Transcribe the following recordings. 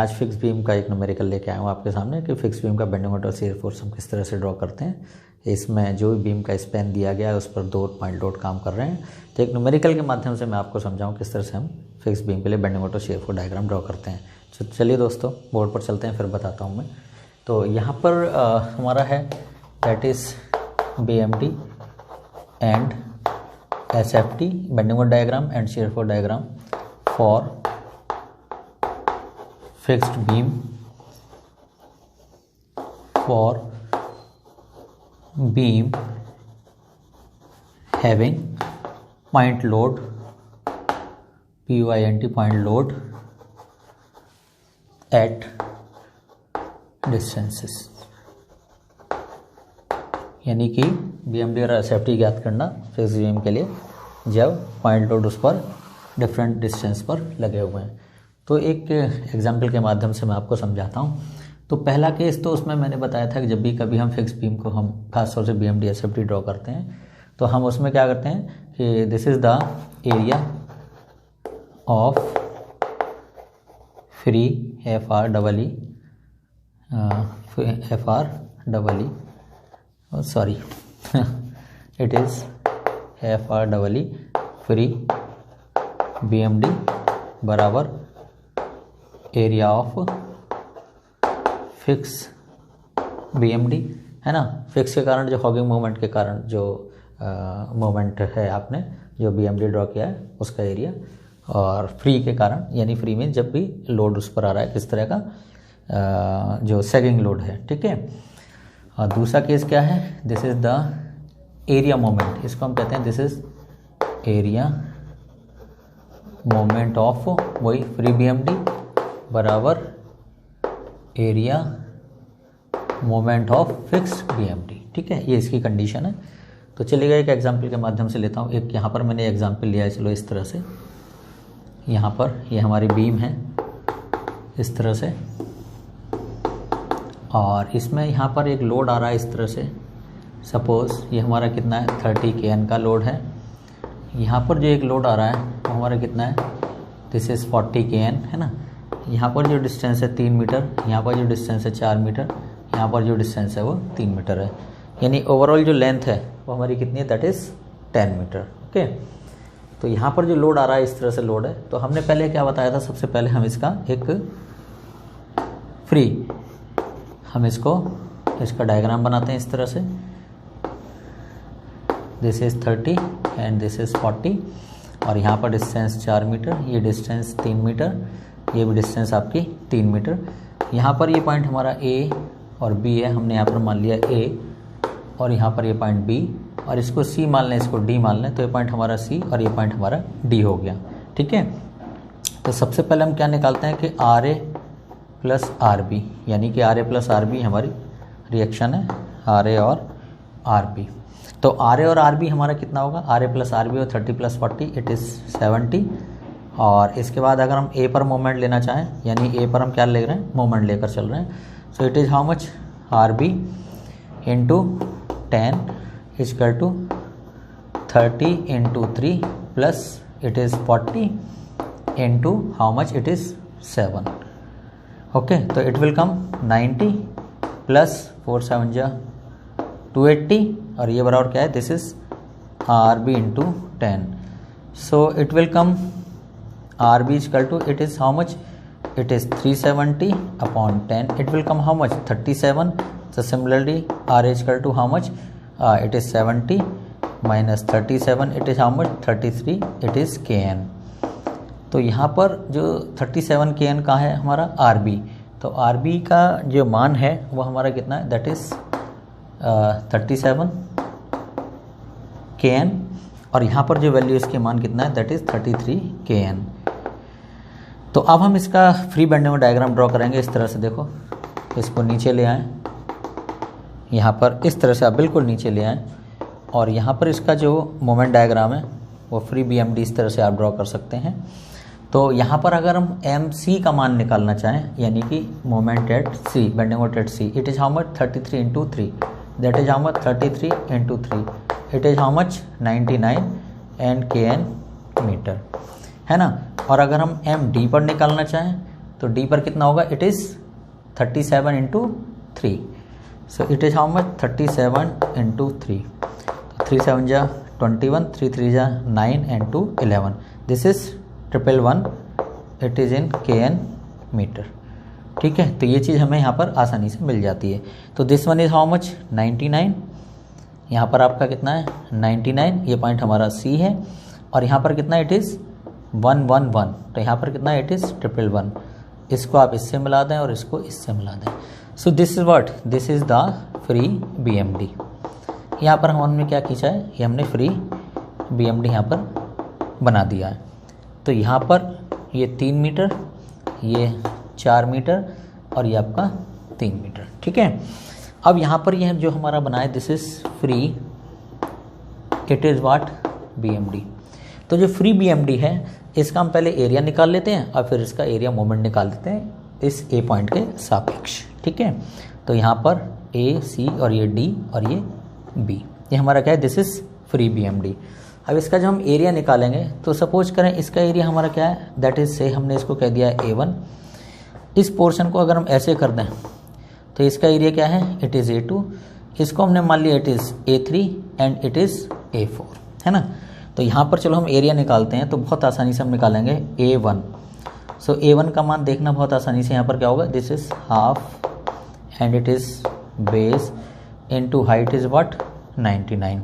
आज fix beam का एक न्यूमेरिकल लेके आया हूँ आपके सामने कि फिक्स बीम का बेंडिंग मोमेंट और शियर फोर्स हम किस तरह से ड्रॉ करते हैं। इसमें जो भी बीम का स्पैन दिया गया है उस पर 2 पॉइंट लोड काम कर रहे हैं, तो एक न्यूमेरिकल के माध्यम से मैं आपको समझाऊँ किस तरह से हम फिक्स बीम के लिए बेंडिंग मोमेंट और शियर फोर्स डायग्राम ड्रॉ करते हैं। तो चलिए दोस्तों बोर्ड पर चलते हैं, फिर बताता हूँ मैं। तो यहाँ पर हमारा है that is BMD and SFT bending moment diagram and shear force diagram for fixed beam having point load POINT point load at distances, यानी कि BMD और SFT ज्ञात करना फिक्स बीम के लिए जब पॉइंट लोड उस पर डिफरेंट डिस्टेंस पर लगे हुए हैं। तो एक एग्जाम्पल के माध्यम से मैं आपको समझाता हूँ। तो पहला केस तो उसमें मैंने बताया था कि जब भी कभी हम फिक्स बीम को हम खासतौर से BMD SFT ड्रॉ करते हैं तो हम उसमें क्या करते हैं कि this is the area of free it is FREE free BMD बराबर एरिया ऑफ फिक्स BMD, है ना। फिक्स के कारण जो हॉगिंग मोमेंट के कारण जो मोमेंट है आपने जो BMD ड्रॉ किया है उसका एरिया, और फ्री के कारण यानी फ्री में जब भी लोड उस पर आ रहा है किस तरह का जो सैगिंग लोड है, ठीक है। और दूसरा केस क्या है, this is the area moment, इसको हम कहते हैं this is area moment of वही फ्री BMD बराबर area moment of fix BMD, ठीक है। ये इसकी कंडीशन है। तो चलिएगा एक एग्जांपल के माध्यम से लेता हूँ। एक यहाँ पर मैंने एग्जांपल लिया है, चलो इस तरह से। यहाँ पर ये हमारी बीम है इस तरह से, और इसमें यहाँ पर एक लोड आ रहा है इस तरह से। सपोज़ ये हमारा कितना है 30 kN का लोड है। यहाँ पर जो एक लोड आ रहा है वो हमारा कितना है, दिस इज़ 40 kN, है ना। यहाँ पर जो डिस्टेंस है 3 मीटर, यहाँ पर जो डिस्टेंस है 4 मीटर, यहाँ पर जो डिस्टेंस है वो 3 मीटर है, यानी ओवरऑल जो लेंथ है वो हमारी कितनी है, दैट इज़ 10 मीटर, ओके। तो यहाँ पर जो लोड आ रहा है इस तरह से लोड है। तो हमने पहले क्या बताया था, सबसे पहले हम इसका इसका डायग्राम बनाते हैं इस तरह से। This is 30 and this is 40, और यहाँ पर डिस्टेंस 4 मीटर, ये डिस्टेंस 3 मीटर, ये भी डिस्टेंस आपकी 3 मीटर। यहाँ पर ये पॉइंट हमारा A और B है, हमने यहाँ पर मान लिया A, और यहाँ पर ये पॉइंट B, और इसको C मान लें, इसको D मान लें, तो ये पॉइंट हमारा C और ये पॉइंट हमारा D हो गया, ठीक है। तो सबसे पहले हम क्या निकालते हैं कि RA प्लस RB, यानी कि RA प्लस RB हमारी रिएक्शन है, RA और RB। तो RA और RB हमारा कितना होगा, RA प्लस RB और 30 प्लस 40 इट इज़ 70। और इसके बाद अगर हम A पर मोमेंट लेना चाहें, यानी A पर हम क्या ले रहे हैं, मोमेंट लेकर चल रहे हैं, so it is how much, RB into 10 equal to 30 into 3 plus it is 40 into how much, it is 7, okay. तो इट विल कम 90 प्लस 4 7 जा 280, और ये बराबर क्या है, this is RB into 10, so it will come RB is equal to, it is how much, it is 370 upon 10, it will come how much, 37. So similarly RA is equal to how much, it is 70 minus 37, it is how much, 33, it is kN। तो यहाँ पर जो 37 kN का है हमारा RB, तो RB का जो मान है वो हमारा कितना है, दैट इज़ 37 kN, और यहाँ पर जो वैल्यू इसके मान कितना है, दैट इज़ 33 kN। तो अब हम इसका फ्री बेंडिंग डायग्राम ड्रॉ करेंगे इस तरह से। देखो, इसको नीचे ले आएँ, यहाँ पर इस तरह से आप बिल्कुल नीचे ले आएँ, और यहाँ पर इसका जो मोमेंट डायग्राम है वो फ्री BMD इस तरह से आप ड्रॉ कर सकते हैं। तो यहाँ पर अगर हम MC का मान निकालना चाहें, यानी कि moment at C, bending moment at C, it is how much, 33 into 3, that is how much, 33 into 3, it is how much, 99 and kN metre, है ना। और अगर हम MD पर निकालना चाहें तो डी पर कितना होगा, it is 37 into 3, so it is how much 37 into 3, 3 7 जा 21, 3 3 जा 9 and 2 11, this is 111, it is in kn metre. ठीक है, तो ये चीज़ हमें यहाँ पर आसानी से मिल जाती है। तो this one is how much 99, यहाँ पर आपका कितना है 99, ये पॉइंट हमारा सी है, और यहाँ पर कितना इट इज़ 111, तो यहाँ पर कितना इट इज़ 111, इसको आप इससे मिला दें और इसको इससे मिला दें। So this is what, this is the free BMD। यहाँ पर हमने क्या खींचा है, ये हमने फ्री BMD यहाँ पर बना दिया है। तो यहाँ पर ये 3 मीटर, ये 4 मीटर और ये आपका 3 मीटर। ठीक है, अब यहाँ पर यह जो हमारा बना है this is free, it is what BMD। तो जो फ्री BMD है इसका हम पहले एरिया निकाल लेते हैं और फिर इसका एरिया मोमेंट निकाल लेते हैं इस A पॉइंट के सापेक्ष। ठीक है, तो यहाँ पर A, C और ये D और ये B, ये हमारा क्या है, दिस इज़ फ्री BMD। अब इसका जब हम एरिया निकालेंगे तो सपोज करें इसका एरिया हमारा क्या है, दैट इज़ से हमने इसको कह दिया है A1। इस पोर्शन को अगर हम ऐसे कर दें तो इसका एरिया क्या है, इट इज़ A2, इसको हमने मान लिया it is A3 and it is A4, है ना। तो यहाँ पर चलो हम एरिया निकालते हैं, तो बहुत आसानी से हम निकालेंगे A1। सो A1 का मान देखना बहुत आसानी से, यहाँ पर क्या होगा, this is half and it is base into height is what 99।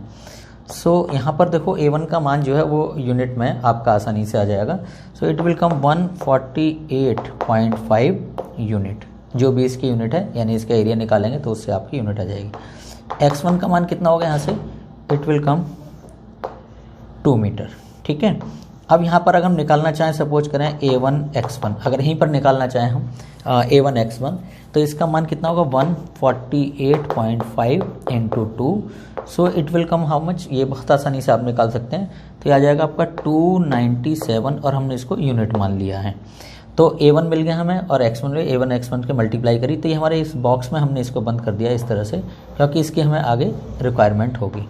सो यहाँ पर देखो A1 का मान जो है वो यूनिट में आपका आसानी से आ जाएगा। सो इट विल कम 148.5 यूनिट, जो भी इसकी यूनिट है, यानी इसका एरिया निकालेंगे तो उससे आपकी यूनिट आ जाएगी। x1 का मान कितना होगा यहाँ से, इट विल कम 2 मीटर। ठीक है, अब यहाँ पर अगर हम निकालना चाहें, सपोज करें A1 x1, अगर यहीं पर निकालना चाहें हम A1 x1, तो इसका मान कितना होगा 148.5 into 2, so it will come how much, ये बहुत आसानी से आप निकाल सकते हैं। तो ये आ जाएगा आपका 297 और हमने इसको यूनिट मान लिया है। तो A1 मिल गया हमें और x1 में A1 x1 के मल्टीप्लाई करी, तो ये हमारे इस बॉक्स में हमने इसको बंद कर दिया इस तरह से, क्योंकि इसकी हमें आगे रिक्वायरमेंट होगी।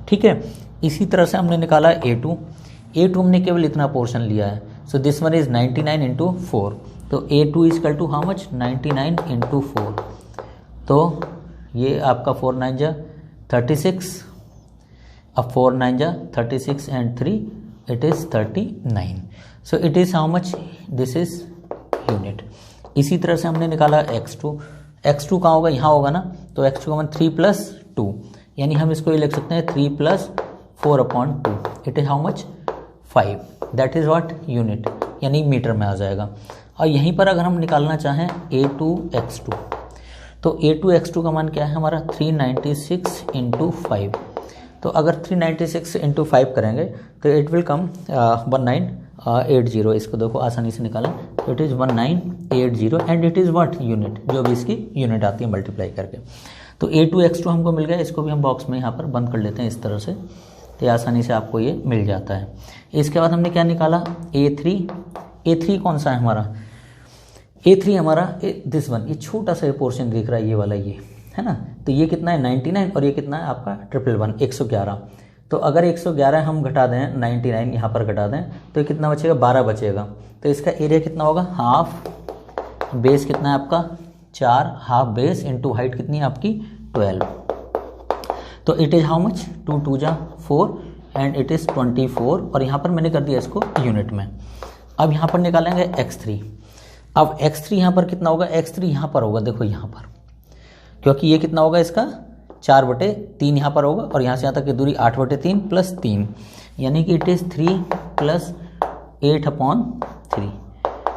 ठीक है, इसी तरह से हमने निकाला A2 हमने केवल इतना पोर्शन लिया है। So this one is 99 into 4, तो A2 equal to how much 99 into 4, तो ये आपका 4 9 जा 36, अब 4 9 जा 36 and 3 it is 39। So it is how much, this is unit. इसी तरह से हमने निकाला x2 कहाँ होगा, यहाँ होगा ना, तो x2 का मान 3 + 2, यानी हम इसको ये लिख सकते हैं 3 + 4/2, it is how much 5, that is what unit, यानी मीटर में आ जाएगा। और यहीं पर अगर हम निकालना चाहें A2 x2, तो A2 x2 का मान क्या है हमारा 396 इंटू 5, तो अगर 396 इंटू 5 करेंगे तो इट विल कम 1980, इसको देखो आसानी से निकालें, तो it is 1980 and it is what unit, जो भी इसकी यूनिट आती है मल्टीप्लाई करके। तो A2 x2 हमको मिल गया, इसको भी हम बॉक्स में यहाँ पर बंद कर लेते हैं इस तरह से, तो आसानी से आपको ये मिल जाता है। इसके बाद हमने क्या निकाला A3 कौन सा है हमारा, A3 हमारा दिस वन, ये छोटा सा पोर्शन दिख रहा है, ये वाला, ये है ना, तो ये कितना है 99 और ये कितना है आपका 111 111। तो अगर 111 हम घटा दें 99 यहाँ पर घटा दें तो ये कितना बचेगा 12 बचेगा। तो इसका एरिया कितना होगा, हाफ बेस कितना है आपका 4, हाफ बेस इंटू हाइट कितनी है आपकी 12, तो इट इज़ हाउ मच 2 2 जा 4 एंड इट इज़ 24, और यहाँ पर मैंने कर दिया इसको यूनिट में। अब यहाँ पर निकालेंगे x3, अब x3 यहाँ पर कितना होगा, x3 यहाँ पर होगा, देखो यहाँ पर, क्योंकि ये कितना होगा इसका 4/3 यहाँ पर होगा, और यहाँ से यहाँ तक की दूरी 8/3 + 3, यानी कि इट इज़ 3 + 8/3,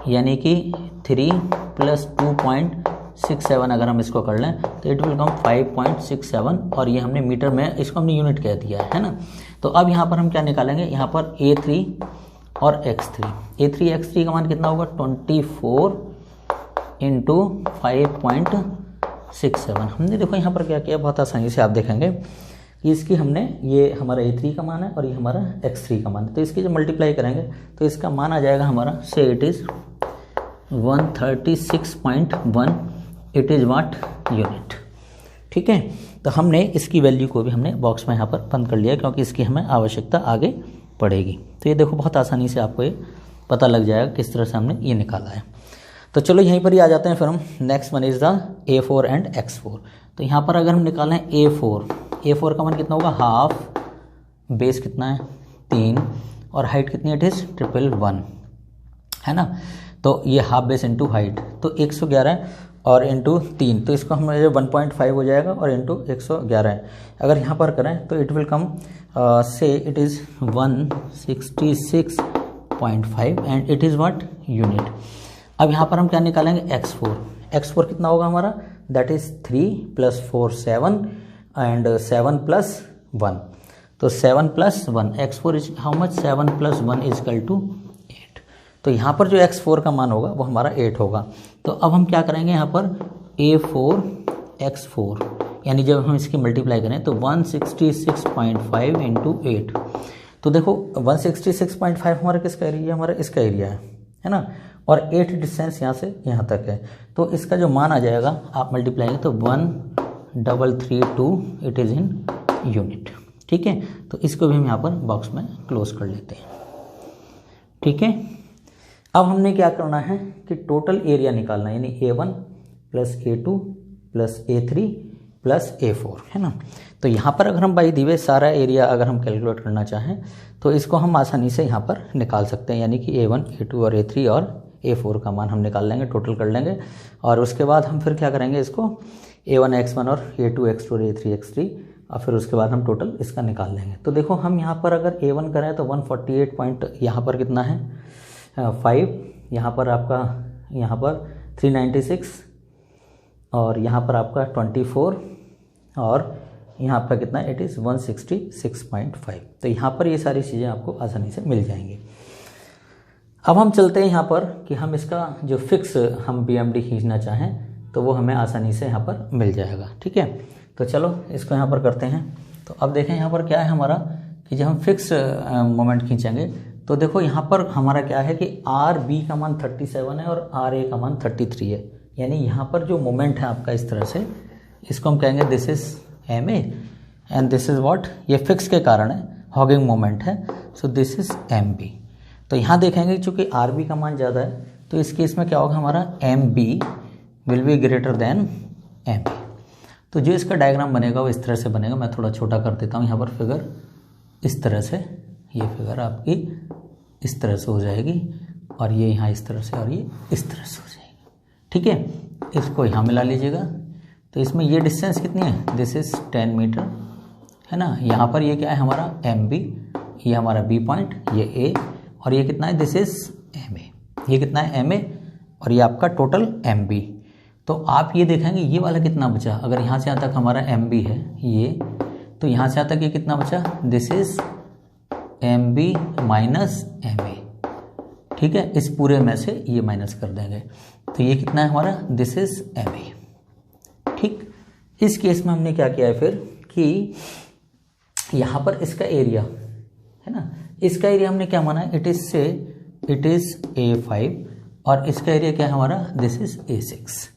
यानी कि 3 + 2.67 अगर हम इसको कर लें तो इट विल कम 5.67, और ये हमने मीटर में, इसको हमने यूनिट कह दिया है ना। तो अब यहाँ पर हम क्या निकालेंगे, यहाँ पर A3 और x3, A3 x3 का मान कितना होगा 24 इंटू 5.67। हमने देखो यहाँ पर क्या किया, बहुत आसानी से आप देखेंगे कि इसकी हमने, ये हमारा A3 का मान है और ये हमारा x3 का मान है, तो इसकी जब मल्टीप्लाई करेंगे तो इसका मान आ जाएगा हमारा, से it is 136.1, it is what unit. ठीक है, तो हमने इसकी वैल्यू को भी हमने बॉक्स में यहाँ पर बंद कर लिया, क्योंकि इसकी हमें आवश्यकता आगे पड़ेगी। तो ये देखो बहुत आसानी से आपको ये पता लग जाएगा किस तरह से हमने ये निकाला है। तो चलो यहीं पर ही आ जाते हैं फिर हम। Next one is the A4 and X4। तो यहाँ पर अगर हम निकालें A4 का मान कितना होगा, हाफ, बेस कितना है 3, और हाइट कितनी है, इट इज़ 111 है ना। तो ये हाफ बेस इंटू हाइट, तो 111 और इंटू 3, तो इसको हम 1.5 हो जाएगा, और इंटू 111 है। अगर यहाँ पर करें तो इट विल कम से it is 166.5 and it is what, unit. अब यहाँ पर हम क्या निकालेंगे, X4 कितना होगा हमारा, दैट इज़ 3 + 4 7 एंड 7 + 1, तो 7 + 1, X4 is how much, 7 + 1 is equal to 8। तो यहाँ पर जो X4 का मान होगा वो हमारा 8 होगा। तो अब हम क्या करेंगे यहाँ पर, A4 X4, यानी जब हम इसकी मल्टीप्लाई करें तो 166.5 इंटू 8। तो देखो 166.5 हमारा किसका एरिया, हमारा इसका एरिया है ना, और 8 डिस्टेंस यहाँ से यहाँ तक है। तो इसका जो मान आ जाएगा आप मल्टीप्लाई करें तो 1332, इट इज़ इन यूनिट। ठीक है, तो इसको भी हम यहाँ पर बॉक्स में क्लोज कर लेते हैं। ठीक है, अब हमने क्या करना है कि टोटल एरिया निकालना है, यानी A1 + A2 + A3 + A4 है ना। तो यहाँ पर अगर हम बाई दी वे सारा एरिया अगर हम कैलकुलेट करना चाहें तो इसको हम आसानी से यहाँ पर निकाल सकते हैं, यानी कि A1 A2 और A3 और A4 का मान हम निकाल लेंगे, टोटल कर लेंगे, और उसके बाद हम फिर क्या करेंगे, इसको A1 X1 और A2 X2 और A3 X3, और फिर उसके बाद हम टोटल इसका निकाल लेंगे। तो देखो हम यहाँ पर अगर A1 करें तो 148 पॉइंट, यहाँ पर कितना है 5, यहाँ पर आपका यहाँ पर 396, और यहाँ पर आपका 24, और यहाँ पर कितना है, इट इज़ 166.5। तो यहाँ पर ये सारी चीज़ें आपको आसानी से मिल जाएंगी। अब हम चलते हैं यहाँ पर कि हम इसका जो फिक्स हम BMD खींचना चाहें तो वो हमें आसानी से यहाँ पर मिल जाएगा। ठीक है, तो चलो इसको यहाँ पर करते हैं। तो अब देखें यहाँ पर क्या है हमारा, कि जब हम फिक्स मोमेंट खींचेंगे तो देखो यहाँ पर हमारा क्या है कि RB का मान 37 है और RA का मान 33 है, यानी यहाँ पर जो मोमेंट है आपका इस तरह से, इसको हम कहेंगे this is MA and this is what, ये फिक्स के कारण है, हॉगिंग मोमेंट है, सो दिस इज़ MB। तो यहाँ देखेंगे चूँकि RB का मान ज़्यादा है तो इस केस में क्या होगा, हमारा MB will be greater than MA। तो जो इसका डायग्राम बनेगा वो इस तरह से बनेगा। मैं थोड़ा छोटा कर देता हूँ यहाँ पर फिगर, इस तरह से ये फिगर आपकी इस तरह से हो जाएगी, और ये यहाँ इस तरह से, और ये इस तरह से हो जाएगी। ठीक है, इसको यहाँ मिला लीजिएगा। तो इसमें ये डिस्टेंस कितनी है, दिस इज़ 10 मीटर है ना। यहाँ पर ये क्या है हमारा MB, ये हमारा B पॉइंट, ये A, और ये कितना है, दिस इज़ MA, ये कितना है MA, और ये आपका टोटल MB। तो आप ये देखेंगे ये वाला कितना बचा, अगर यहाँ से यहाँ तक हमारा MB है ये, तो यहाँ से यहाँ तक ये कितना बचा, this is MB minus MA। ठीक है, इस पूरे में से ये माइनस कर देंगे, तो ये कितना है हमारा, दिस इज़ MA। ठीक, इस केस में हमने क्या किया है फिर कि यहाँ पर इसका एरिया है ना, इसका एरिया हमने क्या माना है, इट इज़ A5, और इसका एरिया क्या है हमारा, दिस इज़ A6।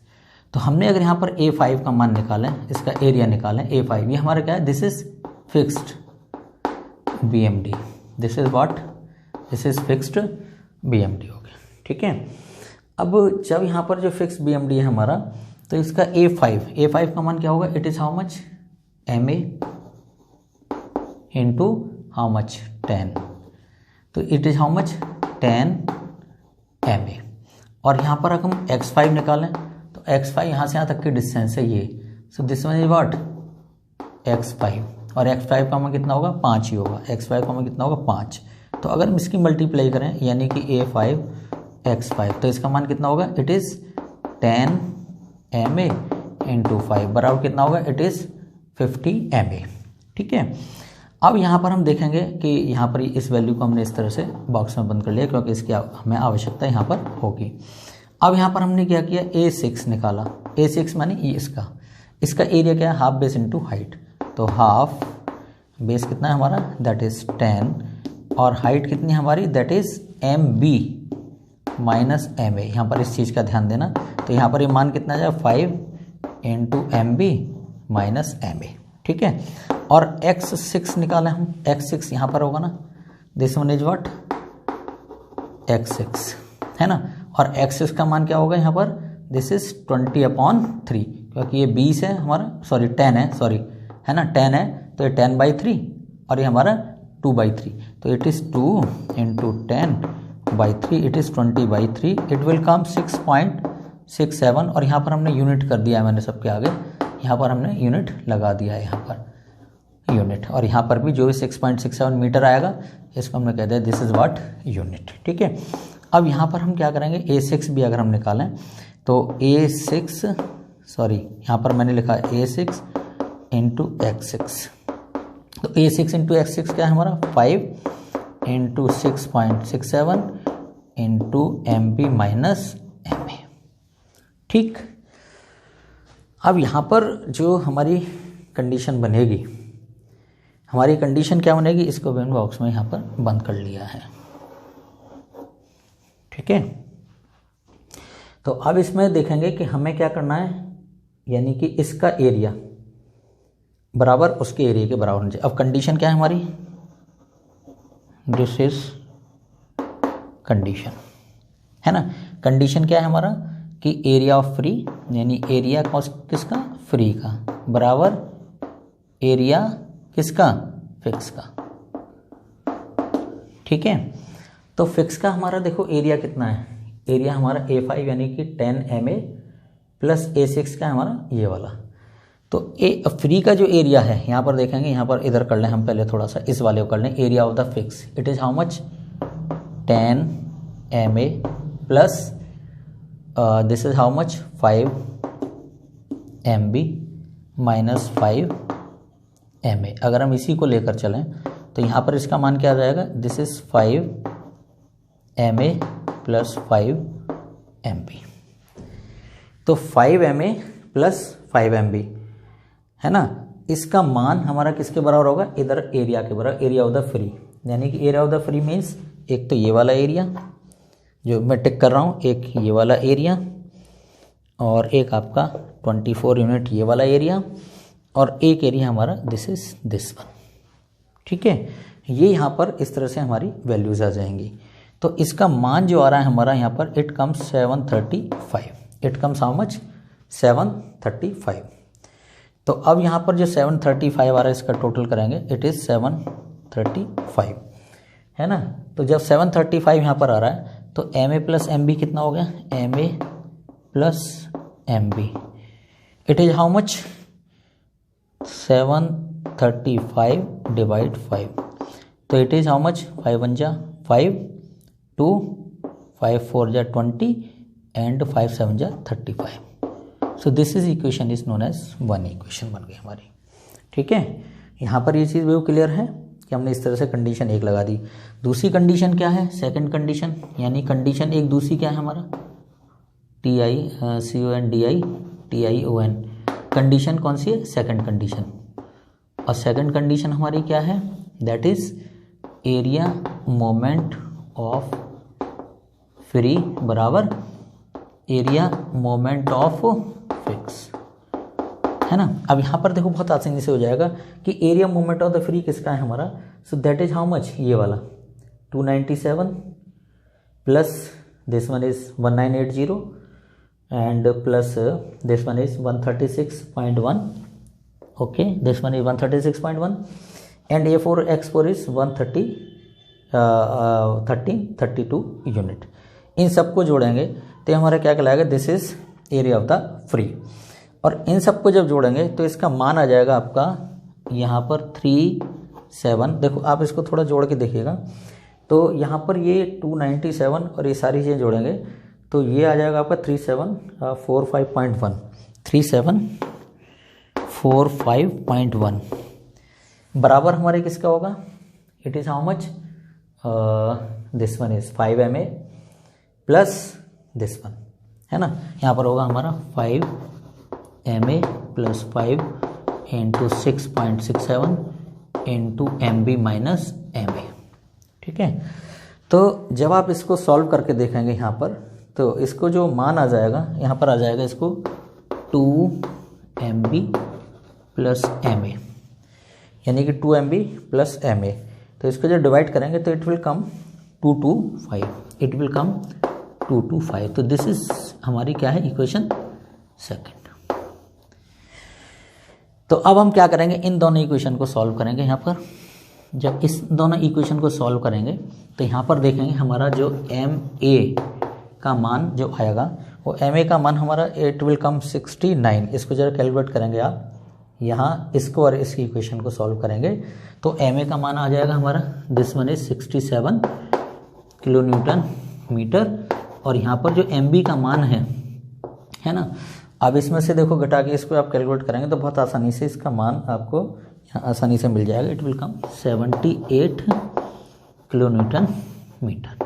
तो हमने अगर यहाँ पर A5 का मान निकालें, इसका एरिया निकालें A5, ये हमारा क्या है, this is fixed BMD, this is what, this is fixed BMD हो गया। ठीक है, अब जब यहाँ पर जो फिक्स BMD है हमारा, तो इसका A5 का मान क्या होगा, it is how much, MA into how much 10, तो it is how much 10 MA। और यहाँ पर अगर हम X5 निकालें तो X5 यहाँ से यहाँ तक की डिस्टेंस है ये, सो this one is what, X5, और X5 का मान कितना होगा, 5 ही होगा, X5 का मान कितना होगा 5। तो अगर हम इसकी मल्टीप्लाई करें यानी कि A5 X5, तो इसका मान कितना होगा, इट इज़ 10 MA इंटू 5 बराबर कितना होगा, इट इज़ 50 MA। ठीक है, अब यहाँ पर हम देखेंगे कि यहाँ पर इस वैल्यू को हमने इस तरह से बॉक्स में बंद कर लिया क्योंकि इसकी हमें आवश्यकता यहाँ पर होगी। अब यहाँ पर हमने क्या किया, A6 निकाला, A6 माने ये इसका एरिया क्या है, हाफ बेस इंटू हाइट, तो हाफ बेस कितना है हमारा, दैट इज़ 10, और हाइट कितनी है हमारी, that is MB minus MA। यहाँ पर इस चीज़ का ध्यान देना, तो यहाँ पर ये मान कितना जाएगा, 5 इंटू MB माइनस MA। ठीक है, और X6 निकालें हम, X6 यहाँ पर होगा ना, this one is what, X6 है ना, और एक्स का मान क्या होगा यहाँ पर, दिस इज 20/3, क्योंकि ये 20 है हमारा, सॉरी 10 है, सॉरी है ना 10 है, तो ये 10/3 और ये हमारा 2/3, तो it is 2 × 10/3, it is 20/3, it will कम 6.67। और यहाँ पर हमने यूनिट कर दिया है मैंने सबके आगे, यहाँ पर हमने यूनिट लगा दिया है यहाँ पर यूनिट, और यहाँ पर भी जो 6.67 मीटर आएगा इसको हमने कह दिया दिस इज़ व्हाट यूनिट। ठीक है, अब यहाँ पर हम क्या करेंगे, A6 भी अगर हम निकालें तो A6, सॉरी यहाँ पर मैंने लिखा A6 × X6, तो A6 × X6 क्या है हमारा, 5 × 6.67 × MB - MA। ठीक, अब यहाँ पर जो हमारी कंडीशन बनेगी, हमारी कंडीशन क्या बनेगी, इसको मैंने बॉक्स में यहाँ पर बंद कर लिया है। ठीक है, तो अब इसमें देखेंगे कि हमें क्या करना है, यानी कि इसका एरिया बराबर उसके एरिया के बराबर होना चाहिए। अब कंडीशन क्या है हमारी, दिस इज कंडीशन, है ना। कंडीशन क्या है हमारा कि एरिया ऑफ फ्री, यानी एरिया किसका, फ्री का, बराबर एरिया किसका, फिक्स का। ठीक है, तो फिक्स का हमारा देखो एरिया कितना है, एरिया हमारा A5 यानी कि 10 MA प्लस A6 का हमारा ये वाला, तो फ्री का जो एरिया है यहाँ पर देखेंगे, यहाँ पर इधर कर लें हम पहले थोड़ा सा, इस वाले को कर लें, area of the fix, it is how much, 10 MA plus this is how much, 5 MB - 5 MA। अगर हम इसी को लेकर चलें तो यहाँ पर इसका मान क्या आ जाएगा, this is 5 MA plus 5 MB, तो 5 MA प्लस 5 MB है ना, इसका मान हमारा किसके बराबर होगा, इधर एरिया के बराबर, एरिया ऑफ द फ्री, यानी कि area of the free means एक तो ये वाला एरिया जो मैं टिक कर रहा हूँ, एक ये वाला एरिया, और एक आपका 24 यूनिट ये वाला एरिया, और एक एरिया हमारा दिस इज दिस वन। ठीक है, ये यहाँ पर इस तरह से हमारी वैल्यूज आ जाएंगी। तो इसका मान जो आ रहा है हमारा यहाँ पर, it comes 735, it comes how much, 735। तो अब यहाँ पर जो 735 आ रहा है इसका टोटल करेंगे, इट इज़ 735, है ना। तो जब 735 यहाँ पर आ रहा है तो MA प्लस MB कितना हो गया, MA plus MB, it is how much, 735 / 5, तो इट इज़ हाउ मच, 5 1 जा 5, 2 5 4 जा 20 एंड 5 7 जा 35। So this is equation is known as 1 equation बन गई हमारी। ठीक है, यहाँ पर ये चीज़ बिल्कुल क्लियर है कि हमने इस तरह से कंडीशन एक लगा दी। दूसरी कंडीशन क्या है, सेकंड कंडीशन, यानी कंडीशन एक दूसरी क्या है हमारा, TICON कंडीशन कौन सी है, सेकंड कंडीशन, और सेकंड कंडीशन हमारी क्या है, that is area moment of free बराबर एरिया मोमेंट ऑफ फिक्स, है ना। अब यहाँ पर देखो बहुत आसानी से हो जाएगा कि area moment of the free किसका है हमारा, so that is how much, ये वाला 297 plus this one is 1980 and plus this one is 136.1, okay, this one is 136.1 and A4X4 is 1332 unit. इन सबको जोड़ेंगे तो हमारा क्या कहलाएगा, this is area of the free, और इन सबको जब जोड़ेंगे तो इसका मान आ जाएगा आपका यहाँ पर 37। देखो आप इसको थोड़ा जोड़ के देखिएगा, तो यहाँ पर ये 297 और ये सारी चीज़ें जोड़ेंगे तो ये आ जाएगा आपका 3745.1, 3745.1 बराबर हमारे किसका होगा, it is how much, this one is 5 MA plus this one, है ना। यहाँ पर होगा हमारा 5 MA plus 5 into 6.67 into MB minus MA। ठीक है, तो जब आप इसको सॉल्व करके देखेंगे यहाँ पर, तो इसको जो मान आ जाएगा यहाँ पर आ जाएगा इसको 2 MB प्लस MA, यानी कि 2 MB प्लस MA, तो इसको जब डिवाइड करेंगे तो it will come 225, it will कम 225। तो दिस इज हमारी क्या है इक्वेशन सेकंड। तो अब हम क्या करेंगे, इन दोनों इक्वेशन को सॉल्व करेंगे। यहाँ पर जब इस दोनों इक्वेशन को सॉल्व करेंगे तो यहाँ पर देखेंगे हमारा जो एम ए का मान जो आएगा वो एम ए का मान हमारा इट विल कम 69। इसको जरा कैलकुलेट करेंगे आप, यहाँ इसको और इसकी इक्वेशन को सॉल्व करेंगे तो एम ए का मान आ जाएगा हमारा, this one is 67 kilo newton metre. और यहाँ पर जो एम बी का मान है ना, अब इसमें से देखो घटा के इसको आप कैलकुलेट करेंगे तो बहुत आसानी से इसका मान आपको यहाँ आसानी से मिल जाएगा। It will come 78 kilo newton metre.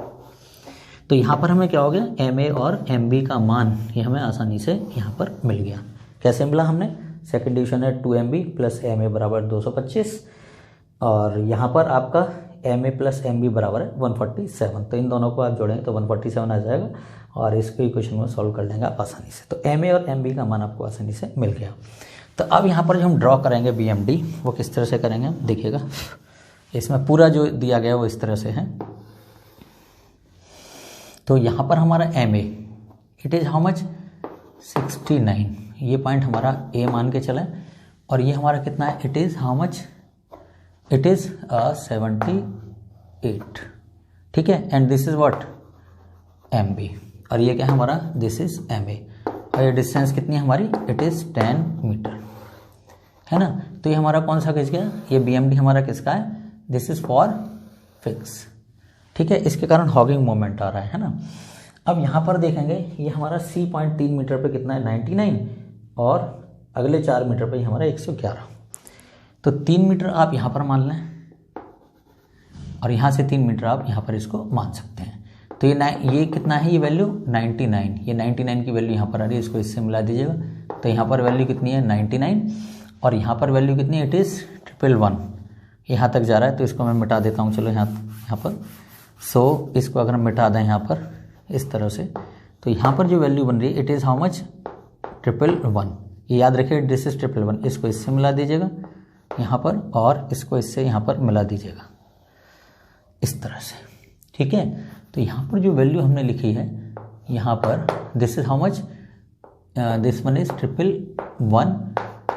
तो यहाँ पर हमें क्या हो गया, एम ए और एम बी का मान ये हमें आसानी से यहाँ पर मिल गया। कैसे मिला हमने, सेकंड डिविजन है 2 MB प्लस एम ए बराबर 225 और यहाँ पर आपका M A plus M B बराबर है 147। तो इन दोनों को आप जोड़ेंगे तो 147 आ जाएगा और इसको इक्वेशन में सॉल्व कर लेंगे आप आसानी से। तो एम ए और एम बी का मान आपको आसानी से मिल गया। तो अब यहाँ पर जो हम ड्रॉ करेंगे बी एम डी वो किस तरह से करेंगे देखिएगा, इसमें पूरा जो दिया गया वो इस तरह से है। तो यहाँ पर हमारा M A it is how much 69, ये पॉइंट हमारा ए मान के चलें और ये हमारा कितना है, it is how much, it is 78, ठीक है। And this is what M B और ये क्या है हमारा, दिस इज एम ए और ये डिस्टेंस कितनी है हमारी, इट इज़ 10 मीटर, है ना। तो ये हमारा कौन सा खिंच गया, ये बी एम डी हमारा किसका है, दिस इज फॉर फिक्स, ठीक है। इसके कारण हॉगिंग मोमेंट आ रहा है ना। अब यहाँ पर देखेंगे ये हमारा सी पॉइंट 3 मीटर पे कितना है 99 और अगले 4 मीटर पे हमारा 111। तो 3 मीटर आप यहाँ पर मान लें और यहाँ से 3 मीटर आप यहाँ पर इसको मान सकते हैं। तो ये कितना है, ये वैल्यू 99, ये 99 की वैल्यू यहाँ पर आ रही है, इसको इससे मिला दीजिएगा। तो यहाँ पर वैल्यू कितनी है 99 और यहाँ पर वैल्यू कितनी है, इट इज़ 111, यहाँ तक जा रहा है। तो इसको मैं मिटा देता हूँ, चलो यहाँ पर। सो इसको अगर हम मिटा दें यहाँ पर इस तरह से, तो यहाँ पर जो वैल्यू बन रही है इट इज़ हाउ मच 111। ये याद रखिए दिस इज 111, इसको इससे मिला दीजिएगा यहाँ पर और इसको इससे यहाँ पर मिला दीजिएगा इस तरह से, ठीक है। तो यहाँ पर जो वैल्यू हमने लिखी है यहाँ पर, this is how much, this one is 111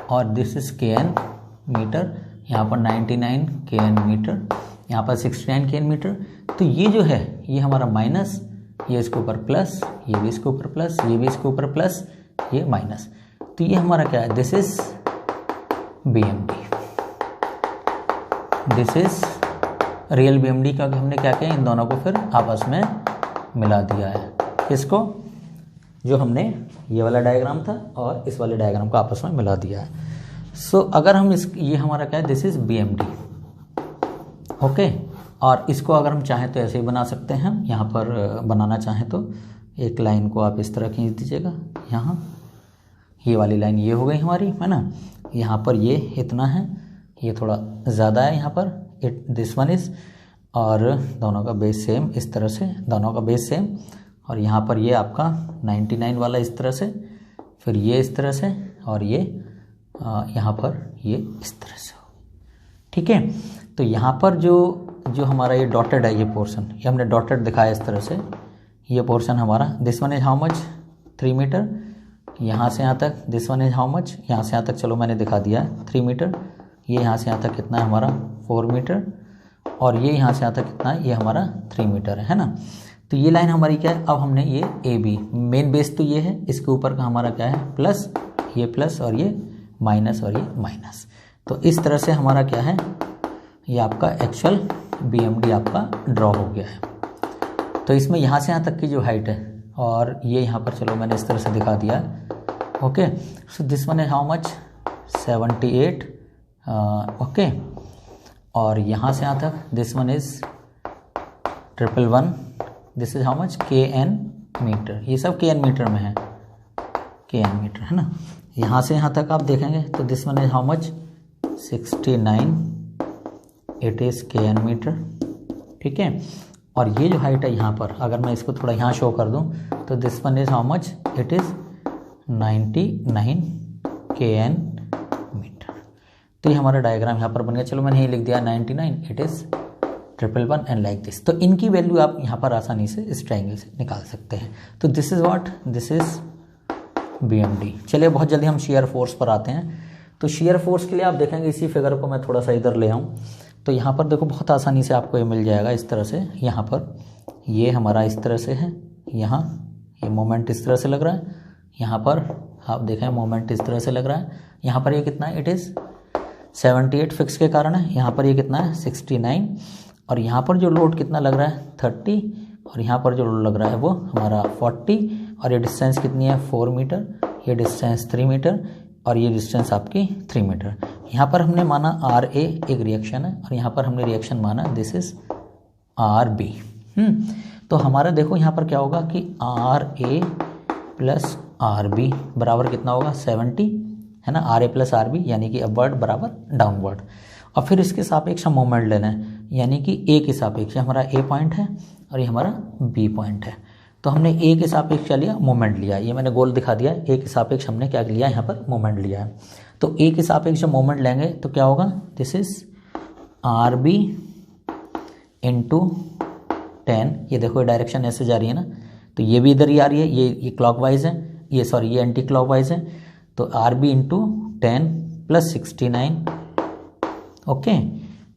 और दिस इज KN मीटर, यहाँ पर 99 KN मीटर, यहाँ पर 69 KN मीटर। तो ये जो है ये हमारा माइनस, ये इसके ऊपर प्लस, ये भी इसके ऊपर प्लस, ये भी इसके ऊपर प्लस, ये माइनस। तो ये हमारा क्या है, this is BMD, this is real BMD, क्योंकि हमने क्या किया इन दोनों को फिर आपस में मिला दिया है। किसको, जो हमने ये वाला डायग्राम था और इस वाले डायग्राम को आपस में मिला दिया है। सो अगर हम ये हमारा क्या है, दिस इज BMD, ओके। और इसको अगर हम चाहें तो ऐसे ही बना सकते हैं, हम यहाँ पर बनाना चाहें तो एक लाइन को आप इस तरह खींच दीजिएगा, यहाँ ये वाली लाइन ये हो गई हमारी, है ना। यहाँ पर ये इतना है, ये थोड़ा ज़्यादा है यहाँ पर, दिस वन इज, और दोनों का बेस सेम इस तरह से, दोनों का बेस सेम। और यहाँ पर ये आपका 99 वाला इस तरह से, फिर ये इस तरह से और ये यहाँ पर ये इस तरह से, ठीक है। तो यहाँ पर जो हमारा ये डॉटेड है, ये पोर्शन ये हमने डॉटेड दिखाया इस तरह से, ये पोर्शन हमारा, this one is how much 3 metre, यहाँ से यहाँ तक, this one is how much, यहाँ से यहाँ तक चलो मैंने दिखा दिया 3 मीटर, ये यहाँ से यहाँ तक कितना है हमारा 4 मीटर और ये यहाँ से यहाँ तक कितना है, ये हमारा 3 मीटर है ना। तो ये लाइन हमारी क्या है, अब हमने ये AB मेन बेस तो ये है, इसके ऊपर का हमारा क्या है प्लस, ये प्लस और ये माइनस और ये माइनस। तो इस तरह से हमारा क्या है, ये आपका एक्चुअल BMD आपका ड्रॉ हो गया है। तो इसमें यहाँ से यहाँ तक की जो हाइट है और ये यहाँ पर चलो मैंने इस तरह से दिखा दिया है, okay. So this one is how much 78, okay. और यहाँ से यहाँ तक this one is 111, this is how much KN metre, ये सब KN मीटर में है, KN मीटर है ना। यहाँ से यहाँ तक आप देखेंगे तो this one is how much 69, it is KN metre, ठीक है। और ये जो हाइट है यहाँ पर, अगर मैं इसको थोड़ा यहाँ शो कर दूँ तो this one is how much, it is 99 KN metre. तो ये हमारा डायग्राम यहाँ पर बन गया, चलो मैंने ये लिख दिया 99, it is 111 and like this. तो इनकी वैल्यू आप यहाँ पर आसानी से इस ट्रायंगल से निकाल सकते हैं। तो this is what, this is BMD। चलिए बहुत जल्दी हम शेयर फोर्स पर आते हैं। तो शेयर फोर्स के लिए आप देखेंगे इसी फिगर को मैं थोड़ा सा इधर ले आऊँ तो यहाँ पर देखो बहुत आसानी से आपको ये मिल जाएगा इस तरह से। यहाँ पर ये हमारा इस तरह से है, यहाँ ये मोमेंट इस तरह से लग रहा है, यहाँ पर आप देखें मोमेंट इस तरह से लग रहा है। यहाँ पर ये कितना है, इट इज़ 78 फिक्स के कारण है। यहाँ पर ये कितना है 69, और यहाँ पर जो लोड कितना लग रहा है 30, और यहाँ पर जो लोड लग रहा है वो हमारा 40, और ये डिस्टेंस कितनी है 4 मीटर, ये डिस्टेंस 3 मीटर, और ये डिस्टेंस आपकी 3 मीटर। यहाँ पर हमने माना RA एक रिएक्शन है, और यहाँ पर हमने रिएक्शन माना दिस इज RB। तो हमारा देखो यहाँ पर क्या होगा कि RA प्लस RB बराबर कितना होगा 70, है ना। RA प्लस RB यानी कि अपवर्ड बराबर डाउनवर्ड। और फिर इसके सापेक्ष हम मोमेंट लेना है, यानी कि A के सापेक्ष हमारा A पॉइंट है और ये हमारा B पॉइंट है। तो हमने A के सापेक्ष क्या लिया, मोमेंट लिया। ये मैंने गोल दिखा दिया है, A के सापेक्ष हमने क्या लिया, यहाँ पर मोमेंट लिया है। तो A के सापेक्ष जब मोमेंट लेंगे तो क्या होगा, दिस इज RB इंटू 10। ये देखो ये डायरेक्शन ऐसे जा रही है ना, तो ये भी इधर ही आ रही है, ये क्लॉकवाइज है, ये सॉरी ये एंटी क्लॉकवाइज है। तो RB इंटू 10 प्लस 69, ओके,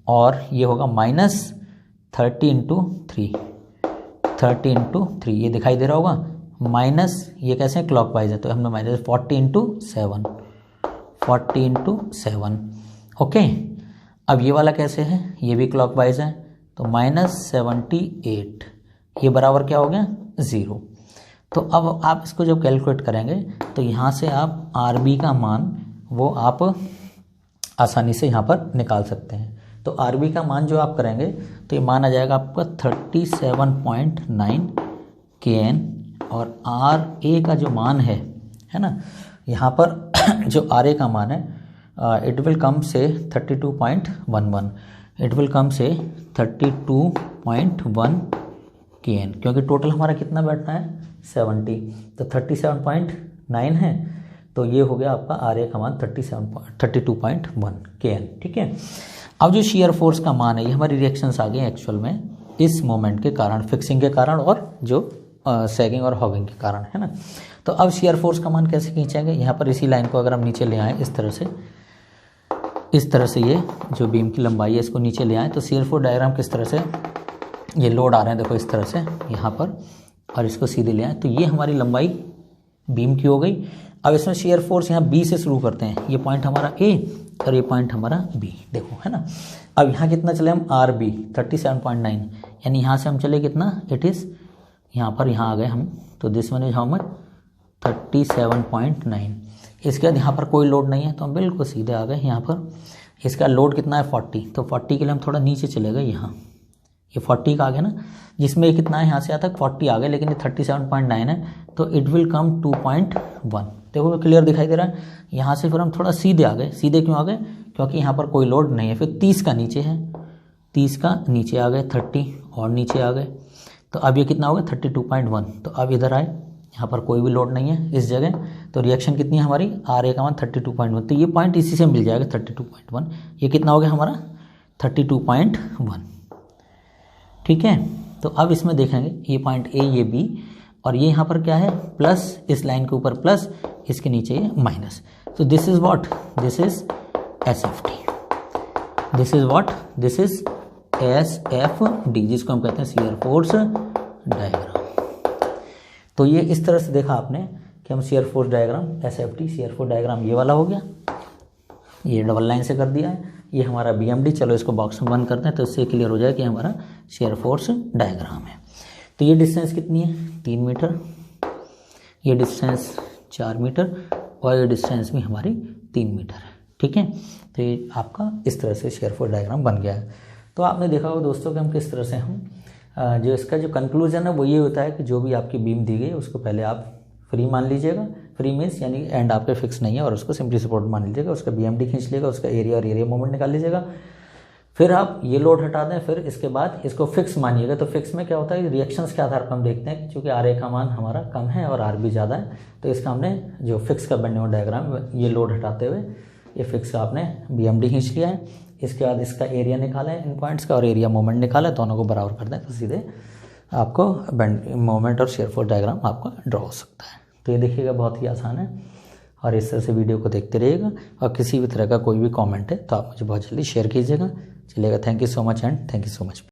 और ये होगा माइनस 30 इंटू 3, 30 इंटू 3, ये दिखाई दे रहा होगा। माइनस ये कैसे है क्लॉकवाइज है, तो हमने माइनस 40 इंटू 7, 40 इंटू 7, ओके। अब ये वाला कैसे है, ये भी क्लॉकवाइज है, तो माइनस 78, ये बराबर क्या हो गया 0। तो अब आप इसको जब कैलकुलेट करेंगे तो यहाँ से आप RB का मान वो आप आसानी से यहाँ पर निकाल सकते हैं। तो RB का मान जो आप करेंगे तो ये मान आ जाएगा आपका 37.9 kN, और RA का जो मान है ना, यहाँ पर जो RA का मान है इट विल कम से 32.11, इट विल कम से 32.1 kN, क्योंकि टोटल हमारा कितना बैठना है 70, तो 37.9 है, तो ये हो गया आपका RA का मान 32.1 kN, ठीक है। अब जो शेयर फोर्स का मान है ये हमारी रिएक्शंस आ गई एक्चुअल में इस मोमेंट के कारण, फिक्सिंग के कारण और जो सैगिंग और हॉगिंग के कारण, है ना। तो अब शेयर फोर्स का मान कैसे खींचेंगे, यहाँ पर इसी लाइन को अगर हम नीचे ले आएँ इस तरह से ये जो बीम की लंबाई है इसको नीचे ले आएँ, तो शेयर फोर्स डायग्राम किस तरह से, ये लोड आ रहे हैं देखो इस तरह से यहाँ पर, और इसको सीधे ले आएँ, तो ये हमारी लंबाई बीम की हो गई। अब इसमें शेयर फोर्स यहाँ B से शुरू करते हैं, ये पॉइंट हमारा A और ये पॉइंट हमारा B, देखो, है ना। अब यहाँ कितना चले हम RB 37.9, यानी यहाँ से हम चले कितना, इट इज़ यहाँ पर, यहाँ आ गए हम, तो this one is how much 37.9। इसके बाद यहाँ पर कोई लोड नहीं है तो हम बिल्कुल सीधे आ गए यहाँ पर। इसका लोड कितना है 40, तो 40 के लिए हम थोड़ा नीचे चले गए, यहाँ ये 40 का आ गया ना, जिसमें ये कितना है यहाँ से आता है 40 आ गए, लेकिन ये 37.9 है, तो इट विल कम 2.1। देखो क्लियर दिखाई दे रहा है। यहाँ से फिर हम थोड़ा सीधे आ गए, सीधे क्यों आ गए, क्योंकि यहाँ पर कोई लोड नहीं है। फिर 30 का नीचे है, 30 का नीचे आ गए, 30 और नीचे आ गए, तो अब ये कितना हो गया 32.1। तो अब इधर आए, यहाँ पर कोई भी लोड नहीं है इस जगह, तो रिएक्शन कितनी है हमारी, RA का मान 32.1, तो ये पॉइंट इसी से मिल जाएगा 32.1। ये कितना हो गया हमारा 32.1, ठीक है। तो अब इसमें देखेंगे ये पॉइंट A, ये B, और ये यहाँ पर क्या है प्लस, इस लाइन के ऊपर प्लस, इसके नीचे ये माइनस। तो this is what, this is SFD, this is what, this is SFD, जिसको हम कहते हैं शेयर फोर्स डायग्राम। तो ये इस तरह से देखा आपने कि हम shear force diagram SFD shear force diagram ये वाला हो गया, ये डबल लाइन से कर दिया है, ये हमारा BMD। चलो इसको बॉक्स में बंद करते हैं तो इससे क्लियर हो जाए कि हमारा शेयर फोर्स डायग्राम है। तो ये डिस्टेंस कितनी है 3 मीटर, ये डिस्टेंस 4 मीटर, और ये डिस्टेंस भी हमारी 3 मीटर है, ठीक है। तो ये आपका इस तरह से शेयर फोर्स डायग्राम बन गया है। तो आपने देखा होगा दोस्तों कि हम किस तरह से हम जो इसका जो कंक्लूजन है वो ये होता है कि जो भी आपकी बीम दी गई है उसको पहले आप फ्री मान लीजिएगा, फ्री मीन्स यानी एंड आप पे फिक्स नहीं है, और उसको सिंपली सपोर्ट मान लीजिएगा, उसका BMD खींच लीजिएगा, उसका एरिया और एरिया मोमेंट निकाल लीजिएगा। फिर आप ये लोड हटा दें, फिर इसके बाद इसको फिक्स मानिएगा। तो फिक्स में क्या होता है, रिएक्शंस के आधार पर हम देखते हैं कि चूँकि RA का मान हमारा कम है और RB ज़्यादा है, तो इसका हमने जो फिक्स का बनने वाला डायग्राम, ये लोड हटाते हुए ये फिक्स का आपने BMD खींच लिया है। इसके बाद इसका एरिया निकाला है इन पॉइंट्स का और एरिया मोमेंट निकाला है, दोनों को बराबर कर दें तो सीधे आपको मोमेंट और शेयर फोर्स डायग्राम आपका ड्रॉ हो सकता है। तो ये देखिएगा बहुत ही आसान है और इस तरह से वीडियो को देखते रहिएगा और किसी भी तरह का कोई भी कमेंट है तो आप मुझे बहुत जल्दी शेयर कीजिएगा। चलिएगा, thank you so much and thank you so much.